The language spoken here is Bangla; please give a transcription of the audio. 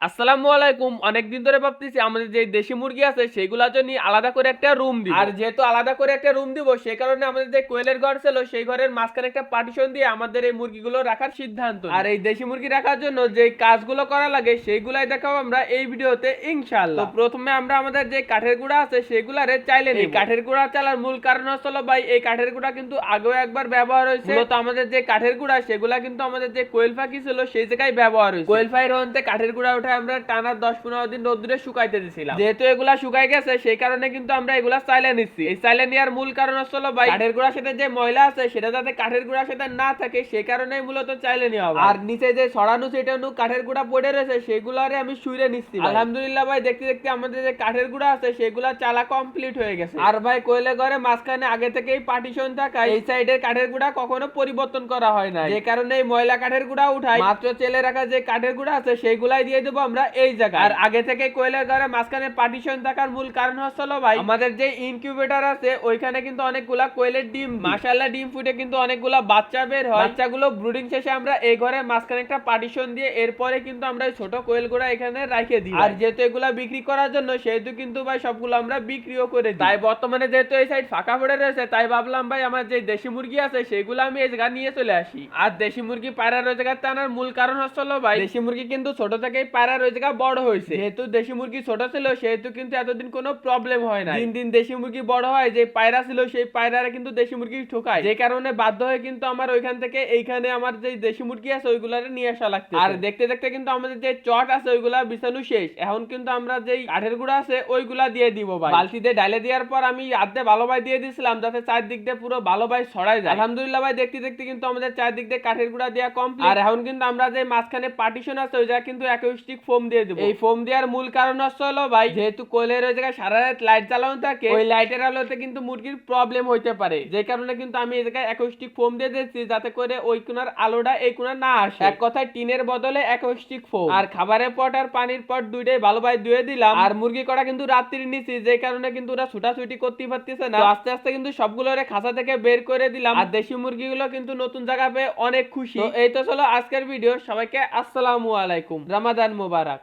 আসসালামু আলাইকুম। অনেকদিন ধরে ভাবতেছি আমাদের যে দেশি মুরগি আছে সেইগুলোর জন্য আলাদা করে একটা রুম দিব। আর যেহেতু আলাদা করে একটা রুম দিব সেই কারণে আমাদের যে কোয়েলের ঘর ছিল সেই ঘরের মাঝখানে একটা পার্টিশন দিয়ে আমাদের এই মুরগিগুলো রাখার সিদ্ধান্ত নিই। আর এই দেশি মুরগি রাখার জন্য যে কাজগুলো করা লাগে সেইগুলাই দেখাবো আমরা এই ভিডিওতে ইনশাআল্লাহ। তো প্রথমে আমরা আমাদের যে কাঠের গুঁড়া আছে সেগুলারে চাইলে নিই। কাঠের গুঁড়া চালার মূল কারণ হলো ভাই এই কাঠের গুঁড়া কিন্তু আগেও একবার ব্যবহার হয়েছে। তো আমাদের যে কাঠের গুঁড়া সেগুলা কিন্তু আমাদের যে কোয়েল পাখি ছিল সেই জায়গায় ব্যবহার হয়েছে। কোয়েল পাখির হন্তে কাঠের গুঁড়া উঠে আমরা টানা 10-15 দিন রোদ্রে শুকাইতে দিছিলাম। যেহেতু এগুলা শুকাই গেছে সেই কারণে কিন্তু আমরা এগুলা চাইলে নিচ্ছি। এই চাইলে নেওয়ার মূল কারণ হলো ভাই কাঠের গুঁড়ার সাথে যে ময়লা আছে সেটা যাতে কাঠের গুঁড়ার সাথে না থাকে সেই কারণেই মূলত চাইলে নেওয়া। আর নিচে যে ছড়ানো সেটানো কাঠের গুঁড়া পড়ে রয়েছে সেগুলারে আমি শুইরে নিচ্ছি। আলহামদুলিল্লাহ ভাই দেখতে দেখতে আমাদের যে কাঠের গুঁড়া আছে সেগুলা চালা কমপ্লিট হয়ে গেছে। আর ভাই কোয়েলে ঘরে মাঝখানে আগে থেকেই পার্টিশন থাকায় এই সাইডের কাঠের গুঁড়া কখনো পরিবর্তন করা হয় না। যে কারণে এই ময়লা কাঠের গুঁড়া উঠাই মাত্র চেলে রাখা যে কাঠের গুঁড়া আছে সেইগুলাই দিয়ে দেবো আমরা এই জায়গায়। আর আগে থেকে কোয়েলের ঘরে মাঝখানে পার্টিশন থাকার মূল কারণ হলো ভাই আমাদের যে ইনকিউবেটর আছে ওইখানে কিন্তু অনেকগুলা কোয়েলের ডিম মাশাআল্লাহ ডিম ফুটে কিন্তু অনেকগুলা বাচ্চা বের হয়। বাচ্চাগুলো ব্রুডিং শেষে আমরা এই ঘরে মাঝখানে একটা পার্টিশন দিয়ে এরপরে কিন্তু আমরা ছোট কোয়েলগুলো এখানে রাখে দিই। আর যেহেতু এগুলা বিক্রি করার জন্য সেহেতু কিন্তু ভাই সবগুলো আমরা বিক্রিও করে দিই। তাই বর্তমানে যেহেতু এই সাইড ফাঁকা পড়ে রয়েছে তাই ভাবলাম ভাই আমার যে দেশি মুরগি আছে সেগুলো আমি এই জায়গা নিয়ে চলে আসি। আর দেশি মুরগি পায়রার ওই জায়গায় টানার মূল কারণ হলো ভাই দেশি মুরগি কিন্তু ছোট থেকেই পায়রার ওই জায়গা বড় হয়েছে। যেহেতু দেশি মুরগি ছোট ছিল সেহেতু কিন্তু এতদিন কোনো প্রবলেম হয় না। দিন দিন দেশি মুরগি বড় হয় যে পায়রা ছিল সেই পায়রারা কিন্তু দেশি মুরগি ঠোকায়। যে কারণে বাধ্য হয়ে কিন্তু আমার ওইখান থেকে এইখানে আমার যে দেশি মুরগি আছে ওইগুলারে নিয়ে আসা লাগছে। আর দেখতে দেখতে কিন্তু আমাদের যে চট আছে ওইগুলা বিছানো শেষ। এখন কিন্তু আমরা যেই কাঠের গুঁড়া আছে ওইগুলা দিয়ে দিব ভাই। বালতিতে ডালে দেওয়ার পর আমি আধে ভালো ভাই দিয়ে দিয়েছিলাম যাতে চারদিক দিয়ে পুরো ভালো ভাই ছড়াই যায়। আলহামদুলিল্লাহ ভাই দেখতে দেখতে কিন্তু আমাদের চারদিক দিয়ে কাঠের গুঁড়া দেওয়া কমপ্লিট। আর এখন কিন্তু আমরা যে মাঝখানে পার্টিশন আছে ওই জায়গায় কিন্তু অ্যাকোস্টিক ফোম দিয়ে দেব। এই ফোম দেওয়ার মূল কারণ হলো ভাই যেহেতু কোয়েলের ওই জায়গায় সারা রাত লাইট জ্বালানো থাকে ওই লাইটের আলোতে কিন্তু মুরগির প্রবলেম হইতে পারে। যে কারণে কিন্তু আমি এই জায়গায় অ্যাকোস্টিক ফোম দিয়ে দিয়েছি যাতে করে ওই কোণার আলোটা এই কোণা না আসে। এক কথায় টিনের বদলে অ্যাকোস্টিক ফোম। আর খাবারের পট আর পানির পট দুইটাই ভালো ভাই ধুয়ে দিলাম। আর মুরগি করা কিন্তু রাত্রির নিচে যে কারণে কিন্তু ওরা ছুটাছুটি করতে পারতেছে না। আস্তে আস্তে কিন্তু সবগুলো খাঁচা থেকে বের করে দিলাম। আর দেশি মুরগিগুলো কিন্তু নতুন জায়গা পেয়ে অনেক খুশি। এই তো চলো আজকের ভিডিও। সবাইকে আসসালামু আলাইকুম, রমাদান মুবারক।